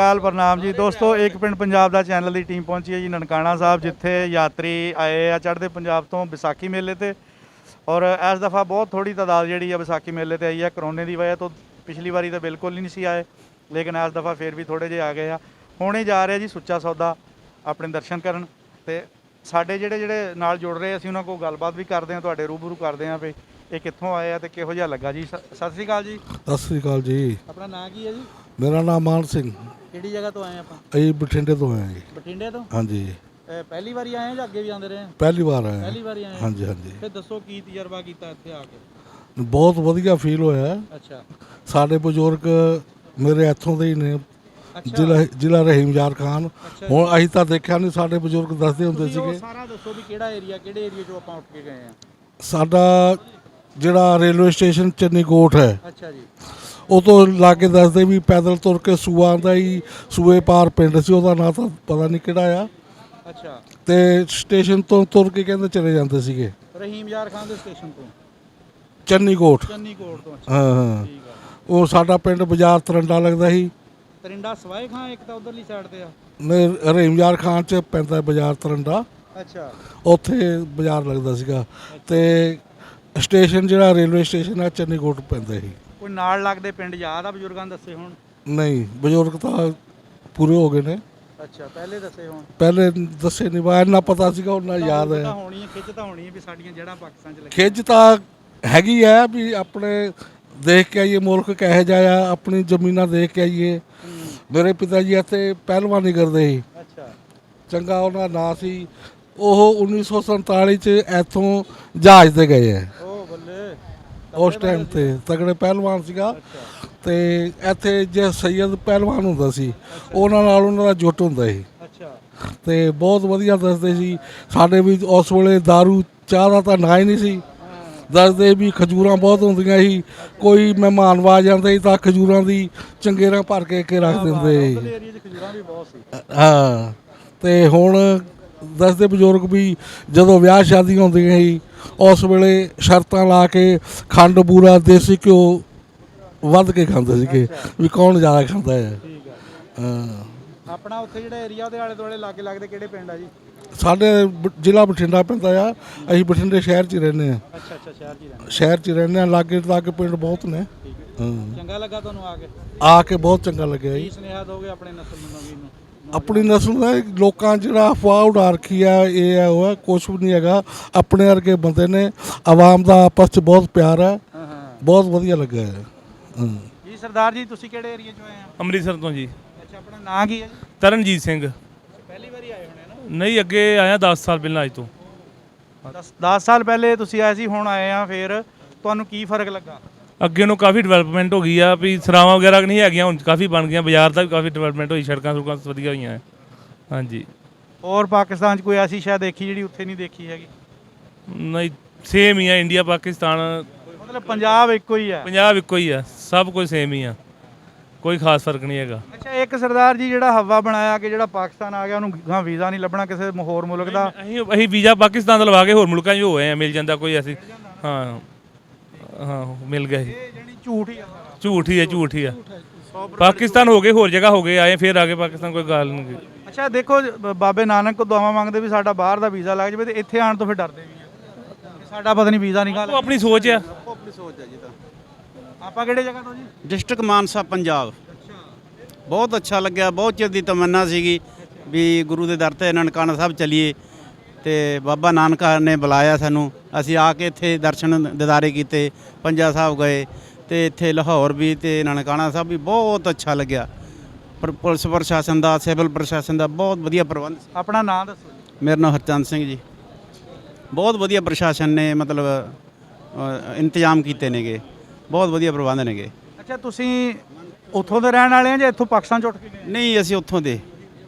अकाल प्रणाम जी दोस्तों। एक पिंड पंजाब दा चैनल की टीम पहुंची है जी ननकाना साहब, जिथे यात्री आए आ चढ़ते पंजाब तो विसाखी मेले ते। और इस दफ़ा बहुत थोड़ी तादाद जी विसाखी मेले ते आई है करोने की वजह तो। पिछली बारी तो बिल्कुल ही नहीं सी आए, लेकिन इस दफ़ा फिर भी थोड़े जे आ गए आ। हुणे जा रहे जी सुच्चा सौदा अपने दर्शन करन ते साडे ਜਿਹੜੇ ਜਿਹੜੇ ਨਾਲ जुड़ रहे ਅਸੀਂ ਉਹਨਾਂ ਕੋਲ ਗੱਲਬਾਤ ਵੀ ਕਰਦੇ ਹਾਂ, ਤੁਹਾਡੇ रूबरू ਕਰਦੇ ਹਾਂ ਵੀ ਇਹ ਕਿੱਥੋਂ ਆਏ ਆ ਤੇ ਕਿਹੋ ਜਿਹਾ ਲੱਗਾ ਜੀ। ਸਤਿ ਸ੍ਰੀ ਅਕਾਲ ਜੀ। ਸਤਿ ਸ੍ਰੀ ਅਕਾਲ ਜੀ। ਆਪਣਾ ਨਾਂ ਕੀ ਹੈ ਜੀ? ਮੇਰਾ ਨਾਮ ਮਾਨ ਸਿੰਘ। ਕਿਹੜੀ ਜਗ੍ਹਾ ਤੋਂ ਆਏ ਆਪਾਂ? ਅਸੀਂ ਬਠਿੰਡੇ ਤੋਂ ਆਏ ਜੀ। ਬਠਿੰਡੇ ਤੋਂ? ਹਾਂਜੀ। ਪਹਿਲੀ ਵਾਰੀ ਆਏ ਆ ਜਾਂ ਅੱਗੇ ਵੀ ਆਉਂਦੇ ਰਹੇ? ਪਹਿਲੀ ਵਾਰ ਆਏ। ਪਹਿਲੀ ਵਾਰੀ ਆਏ? ਹਾਂਜੀ ਹਾਂਜੀ। ਫਿਰ ਦੱਸੋ ਕੀ ਤਜਰਬਾ ਕੀਤਾ ਇੱਥੇ ਆ ਕੇ? ਬਹੁਤ ਵਧੀਆ ਫੀਲ ਹੋਇਆ। ਅੱਛਾ। ਸਾਡੇ ਬਜ਼ੁਰਗ ਮੇਰੇ ਇੱਥੋਂ ਦੇ ਹੀ ਨੇ, ਜ਼ਿਲ੍ਹਾ ਰਹੀਮਯਾਰ ਖਾਨ। ਹੁਣ ਅਸੀਂ ਤਾਂ ਦੇਖਿਆ ਨਹੀਂ, ਸਾਡੇ ਬਜ਼ੁਰਗ ਦੱਸਦੇ ਹੁੰਦੇ ਸੀਗੇ। ਸਾਰਾ ਦੱਸੋ ਵੀ ਕਿਹੜਾ ਏਰੀਆ, ਕਿਹੜੇ ਏਰੀਆ ਚੋਂ ਆਪਾਂ ਉੱਠ ਕੇ ਗਏ ਆ? ਸਾਡਾ ਜਿਹੜਾ ਰੇਲਵੇ ਸਟੇਸ਼ਨ ਚੰਨੀਕੋਟ ਹੈ, ਅੱਛਾ ਜੀ, ਉਹ ਤੋਂ ਲਾਗੇ ਦੱਸਦੇ ਵੀ ਪੈਦਲ ਤੁਰ ਕੇ ਸੂਆ ਆਉਂਦਾ ਹੀ, ਸੂਏ ਪਾਰ ਪਿੰਡ ਸੀ, ਉਹਦਾ ਨਾਂ ਤਾਂ ਪਤਾ ਨਹੀਂ ਕਿਹੜਾ ਆ। ਅੱਛਾ। ਤੇ ਸਟੇਸ਼ਨ ਤੋਂ ਤੁਰ ਕੇ ਕਹਿੰਦੇ ਚਲੇ ਜਾਂਦੇ ਸੀਗੇ ਰਹੀਮਯਾਰ ਖਾਨ ਦੇ ਸਟੇਸ਼ਨ ਤੋਂ ਚੰਨੀਕੋਟ। ਚੰਨੀਕੋਟ ਤੋਂ? ਹਾਂ ਹਾਂ। ਠੀਕ ਆ। ਉਹ ਸਾਡਾ ਪਿੰਡ ਬਾਜ਼ਾਰ ਤਰੰਡਾ ਲੱਗਦਾ ਸੀ। ਤਰਿੰਡਾ ਸਵਾਏ ਖਾਂ ਇੱਕ ਤਾਂ ਉਧਰਲੀ ਸਾਈਡ ਤੇ ਆ। ਰਹੀਮਯਾਰ ਖਾਨ ਚ ਪੈਂਦਾ ਬਾਜ਼ਾਰ ਤਰੰਡਾ। ਅੱਛਾ। ਉੱਥੇ ਬਾਜ਼ਾਰ ਲੱਗਦਾ ਸੀਗਾ। ਤੇ ਸਟੇਸ਼ਨ ਜਿਹੜਾ ਰੇਲਵੇ ਸਟੇਸ਼ਨ ਆ ਚੰਨੀਕੋਟ ਪੈਂਦਾ ਸੀ। ਕੋਈ ਨਾਲ ਲੱਗਦੇ ਪਿੰਡ ਯਾਦ ਆ ਬਜ਼ੁਰਗਾਂ ਦੱਸੇ ਹੁਣ? ਨਹੀਂ, ਬਜ਼ੁਰਗ ਤਾਂ ਪੂਰੇ ਹੋ ਗਏ ਨੇ। ਅੱਛਾ, ਪਹਿਲੇ ਦੱਸੇ ਹੁਣ? ਪਹਿਲੇ ਦੱਸੇ ਨਹੀਂ, ਬਾ ਇੰਨਾ ਪਤਾ ਸੀਗਾ, ਉਹਨਾਂ ਯਾਦ ਹੈ। ਹੋਣੀ ਹੈ ਖਿੱਚ, ਤਾਂ ਹੋਣੀ ਹੈ ਵੀ ਸਾਡੀਆਂ ਜੜ੍ਹਾਂ ਪਾਕਿਸਤਾਨ ਚ ਲੱਗੀਆਂ। ਖਿੱਚ ਤਾਂ ਹੈਗੀ ਹੈ ਵੀ ਆਪਣੇ ਦੇਖ ਕੇ ਆਈਏ ਮੁਲਕ ਕਿਹੋ ਜਿਹਾ ਆ, ਆਪਣੀ ਜ਼ਮੀਨਾਂ ਦੇਖ ਕੇ ਆਈਏ। ਮੇਰੇ ਪਿਤਾ ਜੀ ਇੱਥੇ ਪਹਿਲਵਾਨੀ ਕਰਦੇ ਸੀ। ਅੱਛਾ। ਚੰਗਾ ਉਹਨਾਂ ਦਾ ਨਾਂ ਸੀ। ਉਹ 1947 ਚ ਇੱਥੋਂ ਜਹਾਜ਼ ਤੇ ਗਏ ਹੈ। ਉਹ ਬੱਲੇ। ਉਸ ਟਾਈਮ ਤੇ ਤਗੜੇ ਪਹਿਲਵਾਨ ਸੀਗਾ। ਤੇ ਇੱਥੇ ਜੇ ਸੈਯਦ ਪਹਿਲਵਾਨ ਹੁੰਦਾ ਸੀ, ਉਹਨਾਂ ਨਾਲ ਉਹਨਾਂ ਦਾ ਜੁੱਟ ਹੁੰਦਾ ਸੀ। ਅੱਛਾ। ਤੇ ਬਹੁਤ ਵਧੀਆ ਦੱਸਦੇ ਸੀ। ਸਾਡੇ ਵੀ ਉਸ ਵੇਲੇ ਦਾਰੂ ਚਾਹ ਦਾ ਤਾਂ ਨਾਂ ਹੀ ਨਹੀਂ ਸੀ। ਦੱਸਦੇ ਵੀ ਖਜੂਰਾਂ ਬਹੁਤ ਹੁੰਦੀਆਂ ਸੀ, ਕੋਈ ਮਹਿਮਾਨ ਆ ਜਾਂਦੇ ਸੀ ਤਾਂ ਖਜੂਰਾਂ ਦੀ ਚੰਗੇਰਾਂ ਭਰ ਕੇ ਰੱਖ ਦਿੰਦੇ ਸੀ। ਹਾਂ। ਤੇ ਹੁਣ ਦੱਸਦੇ ਬਜ਼ੁਰਗ ਵੀ ਜਦੋਂ ਵਿਆਹ ਸ਼ਾਦੀਆਂ ਹੁੰਦੀਆਂ ਸੀ, ਉਸ ਵੇਲੇ ਸ਼ਰਤਾਂ ਲਾ ਕੇ ਖੰਡ ਬੂਰਾ ਦੇਸੀ ਘਿਓ ਵੱਧ ਕੇ ਖਾਂਦੇ ਸੀਗੇ ਵੀ ਕੌਣ ਜ਼ਿਆਦਾ ਖਾਂਦਾ ਹੈ। ਹਾਂ। ਆਪਣਾ ਉੱਥੇ ਜਿਹੜਾ ਏਰੀਆ ਉਹਦੇ ਆਲੇ ਦੁਆਲੇ ਲਾਗੇ ਲੱਗਦੇ ਕਿਹੜੇ ਪਿੰਡ ਆ ਜੀ? ਸਾਡੇ ਜ਼ਿਲ੍ਹਾ ਬਠਿੰਡਾ ਪੈਂਦਾ ਆ। ਅਸੀਂ ਬਠਿੰਡੇ ਸ਼ਹਿਰ 'ਚ ਹੀ ਰਹਿੰਦੇ ਹਾਂ। ਅੱਛਾ ਅੱਛਾ, ਸ਼ਹਿਰ 'ਚ ਹੀ ਰਹਿੰਦੇ? ਸ਼ਹਿਰ 'ਚ ਹੀ ਰਹਿੰਦੇ ਹਾਂ। ਲਾਗੇ ਪਿੰਡ ਬਹੁਤ ਨੇ। ਚੰਗਾ ਲੱਗਾ ਤੁਹਾਨੂੰ ਆ ਕੇ? ਆ ਕੇ ਬਹੁਤ ਚੰਗਾ ਲੱਗਿਆ ਜੀ। ਕੀ ਸੁਨੇਹਾ ਦੋਗੇ ਆਪਣੇ ਨਸਲ ਨੂੰ, ਨਵੀਂ ਨੂੰ? ਆਪਣੀ ਨਸਲ ਦਾ ਲੋਕਾਂ ਜਿਹੜਾ ਅਫਵਾਹ ਉਡਾ ਰੱਖੀ ਆ, ਇਹ ਹੈ ਉਹ ਹੈ, ਕੁਛ ਵੀ ਨਹੀਂ ਹੈਗਾ। ਆਪਣੇ ਵਰਗੇ ਬੰਦੇ ਨੇ, ਆਵਾਮ ਦਾ ਆਪਸ 'ਚ ਬਹੁਤ ਪਿਆਰ ਹੈ। ਬਹੁਤ ਵਧੀਆ ਲੱਗਾ ਹੈ। ਜੀ ਸਰਦਾਰ ਜੀ, ਤੁਸੀਂ ਕਿਹੜੇ ਏਰੀਆ 'ਚੋਂ ਆਏ ਆ? ਅੰਮ੍ਰਿਤਸਰ ਤੋਂ ਜੀ। ਅੱਛਾ, ਆਪਣਾ ਨਾਂ ਕੀ ਹੈ ਜੀ? ਤਰਨਜੀਤ ਸਿੰਘ। ਪਹਿਲੀ ਵਾਰੀ ਆਏ ਹੋਣੇ ਨਾ? ਨਹੀਂ, ਅੱਗੇ ਆਇਆ 10 ਸਾਲ ਪਹਿਲਾਂ ਅੱਜ ਤੋਂ। 10 ਸਾਲ ਪਹਿਲੇ ਤੁਸੀਂ ਆਏ ਸੀ, ਹੁਣ ਆਏ ਆ। ਫਿਰ ਤੁਹਾਨੂੰ ਕੀ ਫਰਕ ਲੱਗਾ? ਅੱਗੇ ਨੂੰ ਕਾਫੀ ਡਿਵੈਲਪਮੈਂਟ ਹੋ ਗਈ ਆ ਵੀ ਸਰਾਵਾਂ ਵਗੈਰਾ ਨਹੀਂ ਹੈਗੀਆਂ, ਹੁਣ ਕਾਫੀ ਬਣ ਗਈਆਂ। ਬਾਜ਼ਾਰ ਦਾ ਵੀ ਕਾਫੀ ਡਿਵੈਲਪਮੈਂਟ ਹੋਈ, ਸੜਕਾਂ ਸੁੜਕਾਂ ਵਧੀਆ ਹੋਈਆਂ। ਹਾਂਜੀ। ਹੋਰ ਪਾਕਿਸਤਾਨ 'ਚ ਕੋਈ ਐਸੀ ਸ਼ਾਇਦ ਦੇਖੀ ਜਿਹੜੀ ਉੱਥੇ ਨਹੀਂ ਦੇਖੀ ਹੈਗੀ? ਨਹੀਂ, ਸੇਮ ਹੀ ਆ। ਇੰਡੀਆ ਪਾਕਿਸਤਾਨ ਮਤਲਬ ਪੰਜਾਬ ਇੱਕੋ ਹੀ ਹੈ? ਪੰਜਾਬ ਇੱਕੋ ਹੀ ਆ, ਸਭ ਕੁਝ ਸੇਮ ਹੀ ਆ, ਕੋਈ ਖਾਸ ਫਰਕ ਨਹੀਂ ਹੈਗਾ। ਅੱਛਾ, ਇੱਕ ਸਰਦਾਰ ਜੀ ਜਿਹੜਾ ਹਵਾ ਬਣਾਇਆ ਕਿ ਜਿਹੜਾ ਪਾਕਿਸਤਾਨ ਆ ਗਿਆ, ਉਹਨੂੰ ਗਾਂ ਵੀਜ਼ਾ ਨਹੀਂ ਲੱਭਣਾ ਕਿਸੇ ਹੋਰ ਮੁਲਕ ਦਾ? ਅਸੀਂ ਵੀਜ਼ਾ ਪਾਕਿਸਤਾਨ ਦਾ ਲਵਾ ਕੇ ਹੋਰ ਮੁਲਕਾਂ 'ਚ ਹੋਏ ਆ, ਮਿਲ ਜਾਂਦਾ ਕੋਈ ਅਸੀਂ। ਹਾਂ ਹਾਂ, ਮਿਲ ਗਿਆ ਸੀ। ਝੂਠ ਹੀ ਆ? ਝੂਠ ਹੀ ਹੈ, ਝੂਠ ਹੀ ਆ। ਪਾਕਿਸਤਾਨ ਹੋ ਗਏ, ਹੋਰ ਜਗ੍ਹਾ ਹੋ ਗਏ, ਆਏ ਫਿਰ ਆ ਕੇ ਪਾਕਿਸਤਾਨ, ਕੋਈ ਗੱਲ ਨਹੀਂ। ਅੱਛਾ, ਦੇਖੋ ਬਾਬੇ ਨਾਨਕ ਕੋ ਦੁਆਵਾਂ ਮੰਗਦੇ ਵੀ ਸਾਡਾ ਬਾਹਰ ਦਾ ਵੀਜ਼ਾ ਲੱਗ ਜਾਵੇ, ਤੇ ਇੱਥੇ ਆਉਣ ਤੋਂ ਫਿਰ ਡਰਦੇ ਵੀ ਆ ਸਾਡਾ ਪਤਾ ਨਹੀਂ ਵੀਜ਼ਾ ਨਿਕਾਲ। ਉਹ ਆਪਣੀ ਸੋਚ ਆ। ਆਪਣੀ ਸੋਚ ਹੈ ਜੀ। ਤਾਂ ਆਪਾਂ ਕਿਹੜੇ ਜਗ੍ਹਾ ਤੋਂ ਜੀ? ਡਿਸਟ੍ਰਿਕਟ ਮਾਨਸਾ, ਪੰਜਾਬ। ਬਹੁਤ ਅੱਛਾ ਲੱਗਿਆ। ਬਹੁਤ ਚਿਰ ਦੀ ਤਮੰਨਾ ਸੀਗੀ ਵੀ ਗੁਰੂ ਦੇ ਦਰ ਤੇ ਨਨਕਾਣਾ ਸਾਹਿਬ ਚੱਲੀਏ, ਤੇ ਬਾਬਾ ਨਾਨਕ ਨੇ ਬੁਲਾਇਆ ਸਾਨੂੰ। ਅਸੀਂ ਆ ਕੇ ਇੱਥੇ ਦਰਸ਼ਨ ਦਿਦਾਰੇ ਕੀਤੇ, ਪੰਜਾ ਸਾਹਿਬ ਗਏ, ਤੇ ਇੱਥੇ ਲਾਹੌਰ ਵੀ ਤੇ ਨਨਕਾਣਾ ਸਾਹਿਬ ਵੀ ਬਹੁਤ ਅੱਛਾ ਲੱਗਿਆ। ਪਰ ਪੁਲਿਸ ਪ੍ਰਸ਼ਾਸਨ ਦਾ, ਸਿਵਲ ਪ੍ਰਸ਼ਾਸਨ ਦਾ ਬਹੁਤ ਵਧੀਆ ਪ੍ਰਬੰਧ। ਆਪਣਾ ਨਾਮ ਦੱਸੋ ਜੀ? ਮੇਰਾ ਨਾਮ ਹਰਚੰਦ ਸਿੰਘ ਜੀ। ਬਹੁਤ ਵਧੀਆ ਪ੍ਰਸ਼ਾਸਨ ਨੇ ਮਤਲਬ ਇੰਤਜ਼ਾਮ ਕੀਤੇ ਨੇਗੇ, ਬਹੁਤ ਵਧੀਆ ਪ੍ਰਬੰਧ ਨੇਗੇ। ਅੱਛਾ, ਤੁਸੀਂ ਉੱਥੋਂ ਦੇ ਰਹਿਣ ਵਾਲੇ ਆ ਜਾਂ ਇੱਥੋਂ ਪਾਕਿਸਤਾਨ ਚ ਉੱਠ ਕੇ ਗਏ? ਨਹੀਂ, ਅਸੀਂ ਉੱਥੋਂ ਦੇ।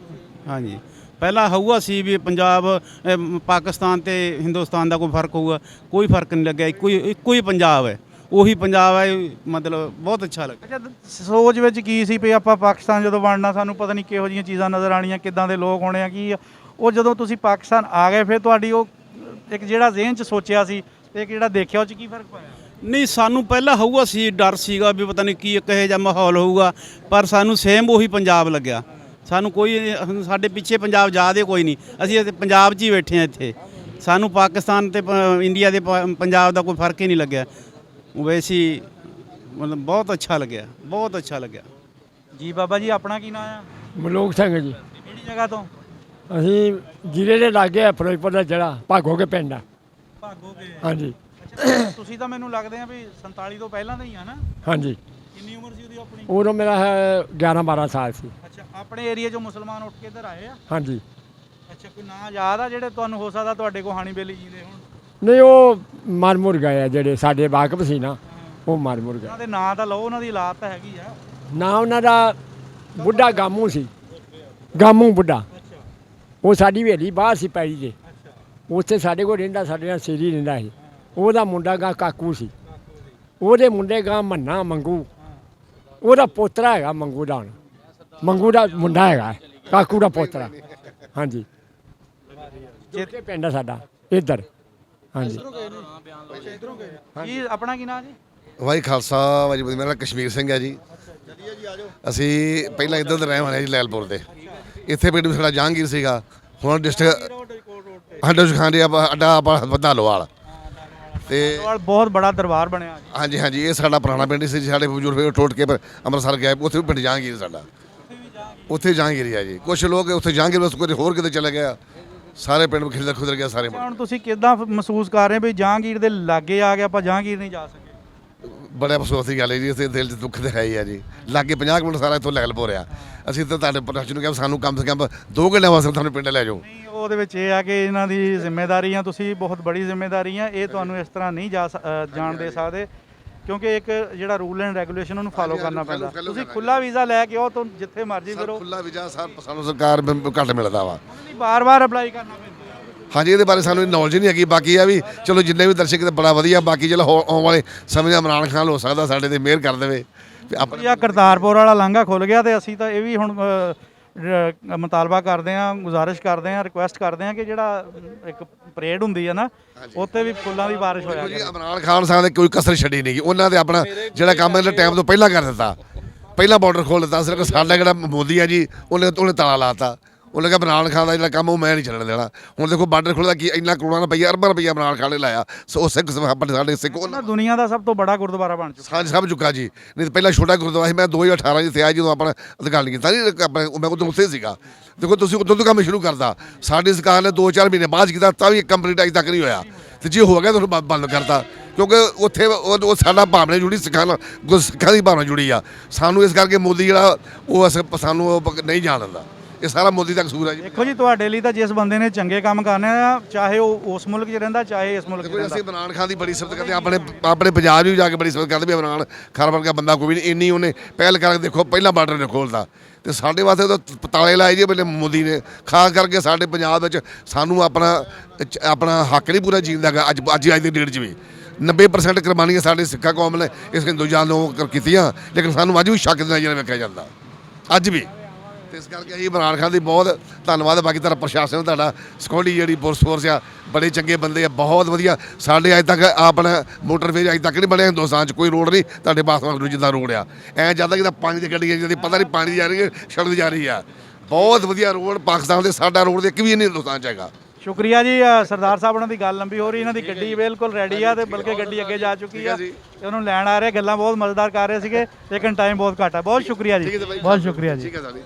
ਹਾਂਜੀ, ਪਹਿਲਾਂ ਹੋਊਗਾ ਸੀ ਵੀ ਪੰਜਾਬ ਪਾਕਿਸਤਾਨ ਤੇ ਹਿੰਦੁਸਤਾਨ ਦਾ ਕੋਈ ਫਰਕ ਹੋਊਗਾ, ਕੋਈ ਫਰਕ ਨਹੀਂ ਲੱਗਿਆ। ਇੱਕੋ ਹੀ ਪੰਜਾਬ ਹੈ, ਉਹੀ ਪੰਜਾਬ ਹੈ। ਮਤਲਬ ਬਹੁਤ ਅੱਛਾ ਲੱਗਾ। ਅੱਛਾ, ਸੋਚ ਵਿੱਚ ਕੀ ਸੀ ਵੀ ਆਪਾਂ ਪਾਕਿਸਤਾਨ ਜਦੋਂ ਬਣਨਾ, ਸਾਨੂੰ ਪਤਾ ਨਹੀਂ ਕਿਹੋ ਜਿਹੀਆਂ ਚੀਜ਼ਾਂ ਨਜ਼ਰ ਆਉਣੀਆਂ, ਕਿੱਦਾਂ ਦੇ ਲੋਕ ਹੋਣੇ ਆ, ਕੀ ਉਹ ਜਦੋਂ ਤੁਸੀਂ ਪਾਕਿਸਤਾਨ ਆ ਗਏ ਫਿਰ ਤੁਹਾਡੀ ਉਹ ਇੱਕ ਜਿਹੜਾ ਜ਼ਿਹਨ 'ਚ ਸੋਚਿਆ ਸੀ ਤੇ ਇੱਕ ਜਿਹੜਾ ਦੇਖਿਆ, ਉਹ 'ਚ ਕੀ ਫਰਕ ਪਾਇਆ? ਨਹੀਂ ਸਾਨੂੰ ਪਹਿਲਾਂ ਹੋਊਗਾ ਸੀ ਡਰ ਸੀਗਾ ਵੀ ਪਤਾ ਨਹੀਂ ਕੀ ਕਿਹੋ ਜਿਹਾ ਮਾਹੌਲ ਹੋਊਗਾ, ਪਰ ਸਾਨੂੰ ਸੇਮ ਉਹੀ ਪੰਜਾਬ ਲੱਗਿਆ। ਸਾਨੂੰ ਕੋਈ ਸਾਡੇ ਪਿੱਛੇ ਪੰਜਾਬ ਜਾਦੇ ਕੋਈ ਨਹੀਂ, ਅਸੀਂ ਇੱਥੇ ਪੰਜਾਬ 'ਚ ਹੀ ਬੈਠੇ ਹਾਂ ਇੱਥੇ। ਸਾਨੂੰ ਪਾਕਿਸਤਾਨ ਤੇ ਇੰਡੀਆ ਦੇ ਪੰਜਾਬ ਦਾ ਕੋਈ ਫਰਕ ਹੀ ਨਹੀਂ ਲੱਗਿਆ। ਵੈਸੇ ਹੀ ਮਤਲਬ ਬਹੁਤ ਅੱਛਾ ਲੱਗਿਆ, ਬਹੁਤ ਅੱਛਾ ਲੱਗਿਆ ਜੀ। ਬਾਬਾ ਜੀ ਆਪਣਾ ਕੀ ਨਾਮ ਆ? ਮਲੂਕ ਸਿੰਘ ਜੀ। ਕਿਹੜੀ ਜਗ੍ਹਾ ਤੋਂ? ਅਸੀਂ ਜ਼ਿਲ੍ਹੇ ਦੇ ਲਾਗੇ ਆ, ਫਿਰੋਜ਼ਪੁਰ ਦਾ ਜਿਹੜਾ ਭਾਗੋਕੇ ਪਿੰਡ ਆ। ਭਾਗੋਗੇ। ਹਾਂਜੀ ਅੱਛਾ, ਤੁਸੀਂ ਤਾਂ ਮੈਨੂੰ ਲੱਗਦੇ ਆ ਵੀ 47 ਤੋਂ ਪਹਿਲਾਂ ਦਾ ਹੀ ਆ ਨਾ? ਹਾਂਜੀ। ਕਿੰਨੀ ਉਮਰ ਸੀ ਉਹਦੀ ਆਪਣੀ? ਉਦੋਂ ਮੇਰਾ 11-12 ਸਾਲ ਸੀ। ਅੱਛਾ, ਆਪਣੇ ਏਰੀਆ 'ਚੋਂ ਮੁਸਲਮਾਨ ਉੱਠ ਕੇ ਇੱਧਰ ਆਏ ਆ? ਹਾਂਜੀ। ਅੱਛਾ, ਕੋਈ ਨਾਂ ਯਾਦ ਆ ਜਿਹੜੇ ਤੁਹਾਨੂੰ ਹੋ ਸਕਦਾ ਤੁਹਾਡੇ ਕੋਲ ਹਾਣੀ ਬੇਲੀ ਜੀਂਦੇ ਹੁਣ? ਨਹੀਂ, ਉਹ ਮਰ ਮੁਰ ਗਏ ਆ ਜਿਹੜੇ ਸਾਡੇ ਵਾਕਫ ਸੀ ਨਾ, ਉਹ ਮਰ ਮੁਰ ਗਏ। ਉਹਨਾਂ ਦੇ ਨਾਂ ਤਾਂ ਲਓ, ਉਹਨਾਂ ਦੀ ਔਲਾਦ ਤਾਂ ਹੈਗੀ ਆ। ਨਾ ਉਹਨਾਂ ਦਾ ਬੁੱਢਾ ਗਾਮੂ ਸੀ, ਗਾਮੂ ਬੁੱਢਾ। ਉਹ ਸਾਡੀ ਹਵੇਲੀ ਬਾਹਰ ਸੀ ਪੈੜੀ ਦੇ, ਉੱਥੇ ਸਾਡੇ ਕੋਲ ਰਹਿੰਦਾ, ਸਾਡੇ ਨਾਲ ਸੇਰੀ ਰਹਿੰਦਾ ਸੀ। ਉਹਦਾ ਮੁੰਡਾ ਗਾ ਕਾਕੂ ਸੀ, ਉਹਦੇ ਮੁੰਡੇ ਗਾ ਮੰਨਾ ਮੰਗੂ, ਉਹਦਾ ਪੋਤਰਾ ਹੈਗਾ ਮੰਗੂ ਦਾ। ਹੁਣ ਮੰਗੂ ਦਾ ਮੁੰਡਾ ਹੈਗਾ, ਕਾਕੂ ਦਾ ਪੋਤਰਾ। ਹਾਂਜੀ, ਜਿੱਥੇ ਪਿੰਡ ਆ ਸਾਡਾ ਇੱਧਰ। ਹਾਂਜੀ। ਕੀ ਆਪਣਾ ਕੀ ਨਾਂ ਜੀ? ਵਾਹਿ ਖਾਲਸਾ ਵਾਹਿਗੁਰੂ ਜੀ। ਮੇਰਾ ਨਾਮ ਕਸ਼ਮੀਰ ਸਿੰਘ ਹੈ ਜੀ। ਅਸੀਂ ਪਹਿਲਾਂ ਇੱਧਰ ਦੇ ਰਹਿਣ ਵਾਲੇ ਜੀ, ਲੈਲਪੁਰ ਦੇ। ਇੱਥੇ ਪਿੰਡ ਸਾਡਾ ਜਹਾਂਗੀਰ ਸੀਗਾ, ਹੁਣ ਡਿਸਟ੍ਰਿਕਟ ਹੰਡੋਜ ਖਾਨ ਦੇ ਅੱਡਾ ਆਪਾਂ ਵਧਾਲੋਵਾਲ ਤੇ ਬਹੁਤ ਬੜਾ ਦਰਬਾਰ ਬਣਿਆ ਜੀ। ਹਾਂਜੀ ਹਾਂਜੀ, ਇਹ ਸਾਡਾ ਪੁਰਾਣਾ ਪਿੰਡ ਸੀ। ਸਾਡੇ ਬਜ਼ੁਰਗ ਟੁੱਟ ਕੇ ਅੰਮ੍ਰਿਤਸਰ ਗਏ, ਉੱਥੇ ਵੀ ਪਿੰਡ ਜਹਾਂਗੀਰ ਸਾਡਾ, ਉੱਥੇ ਜਹਾਂਗੀਰ ਆ ਜੀ। ਕੁਛ ਲੋਕ ਉੱਥੇ ਜਹਾਂਗੀਰ ਉਸ ਕੋਈ ਹੋਰ ਕਿਤੇ ਚਲੇ ਗਏ, ਸਾਰੇ ਪਿੰਡ ਖਿਲਰ ਖੁਦਰ ਗਿਆ ਸਾਰੇ। ਹੁਣ ਤੁਸੀਂ ਕਿੱਦਾਂ ਮਹਿਸੂਸ ਕਰ ਰਹੇ ਵੀ ਜਹਾਂਗੀਰ ਦੇ ਲਾਗੇ ਆ ਕੇ ਆਪਾਂ ਜਹਾਂਗੀਰ ਨਹੀਂ ਜਾ ਸਕੇ? ਬੜੇ ਅਫਸੋਸ ਦੀ ਗੱਲ ਹੈ ਜੀ, ਇਸ ਦਿਲ 'ਚ ਦੁੱਖ ਤਾਂ ਹੈ ਹੀ ਆ ਜੀ। ਲਾਗੇ 50 ਮਿੰਟ ਸਾਰਾ ਇੱਥੋਂ ਲੈਲਪੁਰ ਆ। ਅਸੀਂ ਤਾਂ ਤੁਹਾਡੇ ਪ੍ਰਸ਼ਾਸਨ ਨੂੰ ਕਿਹਾ ਸਾਨੂੰ ਕਮ ਸੇ ਕਮ 2 ਘੰਟੇ ਵਾਸਤੇ ਤੁਹਾਨੂੰ ਪਿੰਡ ਲੈ ਜਾਓ। ਨਹੀਂ, ਉਹਦੇ ਵਿੱਚ ਇਹ ਆ ਕਿ ਇਹਨਾਂ ਦੀ ਜ਼ਿੰਮੇਵਾਰੀ ਆ, ਤੁਸੀਂ ਬਹੁਤ ਬੜੀ ਜ਼ਿੰਮੇਵਾਰੀ ਆ। ਇਹ ਤੁਹਾਨੂੰ ਇਸ ਤਰ੍ਹਾਂ ਨਹੀਂ ਜਾਣ ਦੇ ਸਕਦੇ, ਕਿਉਂਕਿ ਇੱਕ ਜਿਹੜਾ ਰੂਲ ਐਂਡ ਰੈਗੂਲੇਸ਼ਨ ਉਹਨੂੰ ਫਾਲੋ ਕਰਨਾ ਪੈਂਦਾ। ਤੁਸੀਂ ਖੁੱਲਾ ਵੀਜ਼ਾ ਲੈ ਕੇ ਆਓ ਤਾਂ ਜਿੱਥੇ ਮਰਜ਼ੀ ਫਿਰੋ। ਖੁੱਲਾ ਵੀਜ਼ਾ ਸਾਨੂੰ ਸਰਕਾਰ ਘੱਟ ਮਿਲਦਾ ਵਾ। ਬਾਰ-ਬਾਰ ਅਪਲਾਈ ਕਰਨਾ ਪੈਂਦਾ। ਹਾਂਜੀ, ਇਹਦੇ ਬਾਰੇ ਸਾਨੂੰ ਨੌਲੇਜ ਨਹੀਂ ਹੈਗੀ। ਬਾਕੀ ਆ ਵੀ ਚਲੋ ਜਿੰਨੇ ਵੀ ਦਰਸ਼ਕ ਤੇ ਬੜਾ ਵਧੀਆ। ਬਾਕੀ ਚਲੋ ਆਉਣ ਵਾਲੇ ਸਮੇਂ ਦਾ ਇਮਰਾਨ ਖਾਨ ਹੋ ਸਕਦਾ ਸਾਡੇ ਤੇ ਮਿਹਰ ਕਰ ਦੇਵੇ। ਜਾਂ ਕਰਤਾਰਪੁਰ ਵਾਲਾ ਲਾਂਘਾ ਖੁੱਲ ਗਿਆ ਤੇ ਅਸੀਂ ਤਾਂ ਇਹ ਵੀ ਹੁਣ ਮੁਤਾਲਬਾ ਕਰਦੇ ਹਾਂ, ਗੁਜ਼ਾਰਿਸ਼ ਕਰਦੇ ਹਾਂ, ਰਿਕੁਐਸਟ ਕਰਦੇ ਹਾਂ ਕਿ ਜਿਹੜਾ ਇੱਕ ਪਰੇਡ ਹੁੰਦੀ ਹੈ ਨਾ, ਉੱਥੇ ਵੀ ਫੁੱਲਾਂ ਦੀ ਬਾਰਿਸ਼ ਹੋਇਆ ਜੀ। ਇਮਰਾਨ ਖਾਨ ਸਾਹਿਬ ਨੇ ਕੋਈ ਕਸਰ ਛੱਡੀ ਨਹੀਂ ਗੀ। ਉਹਨਾਂ ਦੇ ਆਪਣਾ ਜਿਹੜਾ ਕੰਮ ਇਹਨਾਂ ਟਾਈਮ ਤੋਂ ਪਹਿਲਾਂ ਕਰ ਦਿੱਤਾ, ਪਹਿਲਾਂ ਬਾਰਡਰ ਖੋਲ੍ਹ ਦਿੱਤਾ। ਸਿਰਫ ਸਾਡਾ ਜਿਹੜਾ ਮੋਦੀ ਆ ਜੀ, ਉਹਨੇ ਤਾਲਾ ਲਾਤਾ। ਉਹਨੇ ਕਿਹਾ ਇਮਰਾਨ ਖਾਨ ਦਾ ਜਿਹੜਾ ਕੰਮ ਉਹ ਮੈਂ ਨਹੀਂ ਚੱਲਣ ਦੇਣਾ। ਹੁਣ ਦੇਖੋ ਬਾਰਡਰ ਖੁੱਲ੍ਹਦਾ, ਕੀ ਇੰਨਾ ਕਰੋੜਾਂ ਰੁਪਈਆ, ਅਰਬਾਂ ਰੁਪਈਆ ਇਮਰਾਨ ਖਾਨ ਨੇ ਲਾਇਆ। ਸੋ ਸਿੱਖ ਸਾਡੇ ਸਿੱਖ ਉਹਨਾਂ ਦੁਨੀਆ ਦਾ ਸਭ ਤੋਂ ਬੜਾ ਗੁਰਦੁਆਰਾ ਬਣ ਚੁੱਕਾ। ਸਾਂਝ ਸਭ ਚੁੱਕਾ ਜੀ। ਨਹੀਂ ਤਾਂ ਪਹਿਲਾਂ ਛੋਟਾ ਗੁਰਦੁਆਰਾ ਸੀ। ਮੈਂ 2018 'ਚ ਆਇਆ ਜਦੋਂ ਆਪਣਾ ਉਦਘਾਟਨ ਕੀਤਾ ਨਹੀਂ, ਆਪਣੇ ਮੈਂ ਉਦੋਂ ਉੱਥੇ ਸੀਗਾ। ਦੇਖੋ ਤੁਸੀਂ ਉਦੋਂ ਤੋਂ ਕੰਮ ਸ਼ੁਰੂ ਕਰਦਾ, ਸਾਡੀ ਸਰਕਾਰ ਨੇ 2-4 ਮਹੀਨੇ ਬਾਅਦ ਕੀਤਾ, ਤਾਂ ਵੀ ਕੰਪਲੀਟ ਅਜੇ ਤੱਕ ਨਹੀਂ ਹੋਇਆ। ਤੇ ਜੇ ਹੋ ਗਿਆ ਤੁਹਾਨੂੰ ਬੰਦ ਕਰਤਾ, ਕਿਉਂਕਿ ਉੱਥੇ ਉਹ ਸਾਡਾ ਭਾਵਨਾ ਜੁੜੀ, ਸਿੱਖਾਂ ਦੀ ਭਾਵਨਾ ਜੁੜੀ ਆ। ਸਾਨੂੰ ਇਸ ਕਰਕੇ ਮੋਦੀ ਜਿਹੜਾ ਉਹ ਸਾਨੂੰ ਉਹ ਨਹੀਂ ਜਾਣ ਦਿੰਦਾ। ਇਹ ਸਾਰਾ ਮੋਦੀ ਦਾ ਕਸੂਰ ਹੈ ਜੀ। ਦੇਖੋ ਜੀ, ਤੁਹਾਡੇ ਲਈ ਤਾਂ ਜਿਸ ਬੰਦੇ ਨੇ ਚੰਗੇ ਕੰਮ ਕਰਨੇ ਆ, ਚਾਹੇ ਉਹ ਉਸ ਮੁਲਕ 'ਚ ਰਹਿੰਦਾ, ਚਾਹੇ ਇਸ ਮੁਲਕ 'ਚ ਰਹਿੰਦਾ। ਅਸੀਂ ਇਮਰਾਨ ਖਾਨ ਦੀ ਬੜੀ ਸਿਫਤ ਕਰਦੇ, ਆਪਣੇ ਪੰਜਾਬ ਵੀ ਜਾ ਕੇ ਬੜੀ ਸਿਫਤ ਕਰਦੇ ਵੀ ਇਮਰਾਨ ਖਾਨ ਵਰਗਾ ਬੰਦਾ ਕੋਈ ਨਹੀਂ। ਇੰਨੀ ਉਹਨੇ ਪਹਿਲ ਕਰਕੇ ਦੇਖੋ, ਪਹਿਲਾਂ ਬਾਰਡਰ ਨੇ ਖੋਲ੍ਹਦਾ ਤੇ ਸਾਡੇ ਵਾਸਤੇ ਤਾਂ ਤਾਲੇ ਲਾਏ ਜੀ ਪਹਿਲੇ ਮੋਦੀ ਨੇ, ਖਾਸ ਕਰਕੇ ਸਾਡੇ ਪੰਜਾਬ ਵਿੱਚ ਸਾਨੂੰ ਆਪਣਾ ਹੱਕ ਨਹੀਂ ਪੂਰਾ ਜੀਣ ਦਾ। ਅੱਜ ਦੀ ਡੇਟ 'ਚ ਵੀ 90% ਕੁਰਬਾਨੀਆਂ ਸਾਡੇ ਸਿੱਖਾਂ ਕੌਮ ਨੇ ਇਸ ਹਿੰਦੂਜਾਨ ਨੂੰ ਕੀਤੀਆਂ, ਲੇਕਿਨ ਸਾਨੂੰ ਅੱਜ ਵੀ ਸ਼ੱਕ ਦੇ ਨਜ਼ਰ ਵੇਖਿਆ ਜਾਂਦਾ, ਅੱਜ ਵੀ। ਤੇ ਇਸ ਕਰਕੇ ਅਸੀਂ ਇਮਰਾਨ ਖਾਨ ਦੀ ਬਹੁਤ ਧੰਨਵਾਦ। ਬਾਕੀ ਤੁਹਾਡਾ ਪ੍ਰਸ਼ਾਸਨ, ਤੁਹਾਡਾ ਸਿਕਿਉਰਿਟੀ ਜਿਹੜੀ ਪੁਲਿਸ ਫੋਰਸ ਆ, ਬੜੇ ਚੰਗੇ ਬੰਦੇ ਆ, ਬਹੁਤ ਵਧੀਆ। ਸਾਡੇ ਅੱਜ ਤੱਕ ਆਪਣਾ ਮੋਟਰਵੇਜ ਅੱਜ ਤੱਕ ਨਹੀਂ ਬਣਿਆ ਹਿੰਦੁਸਤਾਨ 'ਚ, ਕੋਈ ਰੋਡ ਨਹੀਂ ਤੁਹਾਡੇ ਬਾਸਮਾਨ ਨੂੰ ਜਿੱਦਾਂ ਰੋਡ ਆ। ਐਂ ਜ਼ਿਆਦਾ ਕਿਦਾ ਪਾਣੀ ਦੀ ਗੱਡੀਆਂ ਜਿਹਦੀ ਪਤਾ ਨਹੀਂ ਪਾਣੀ ਦੀ ਜਾ ਰਹੀ ਹੈ, ਸੜਕ ਜਾ ਰਹੀ ਆ। ਬਹੁਤ ਵਧੀਆ ਰੋਡ ਪਾਕਿਸਤਾਨ ਦੇ, ਸਾਡਾ ਰੋਡ ਦੇ ਇੱਕ ਵੀ ਨਹੀਂ ਹਿੰਦੁਸਤਾਨ 'ਚ ਹੈਗਾ। ਸ਼ੁਕਰੀਆ ਜੀ। ਸਰਦਾਰ ਸਾਹਿਬ ਉਹਨਾਂ ਦੀ ਗੱਲ ਲੰਬੀ ਹੋ ਰਹੀ, ਇਹਨਾਂ ਦੀ ਗੱਡੀ ਬਿਲਕੁਲ ਰੈਡੀ ਆ ਤੇ ਬਲਕਿ ਗੱਡੀ ਅੱਗੇ ਜਾ ਚੁੱਕੀ ਆ ਤੇ ਉਹਨੂੰ ਲੈਣ ਆ ਰਹੇ। ਗੱਲਾਂ ਬਹੁਤ ਮਜ਼ੇਦਾਰ ਕਰ ਰਹੇ ਸੀਗੇ, ਲੇਕਿਨ ਟਾਈਮ ਬਹੁਤ ਘੱਟ ਆ। ਬਹੁਤ ਸ਼ੁਕਰੀਆ ਜੀ, ਬਹੁਤ ਸ਼ੁਕਰੀਆ ਜੀ। ਠੀਕ ਹੈ ਸਾਡੀ।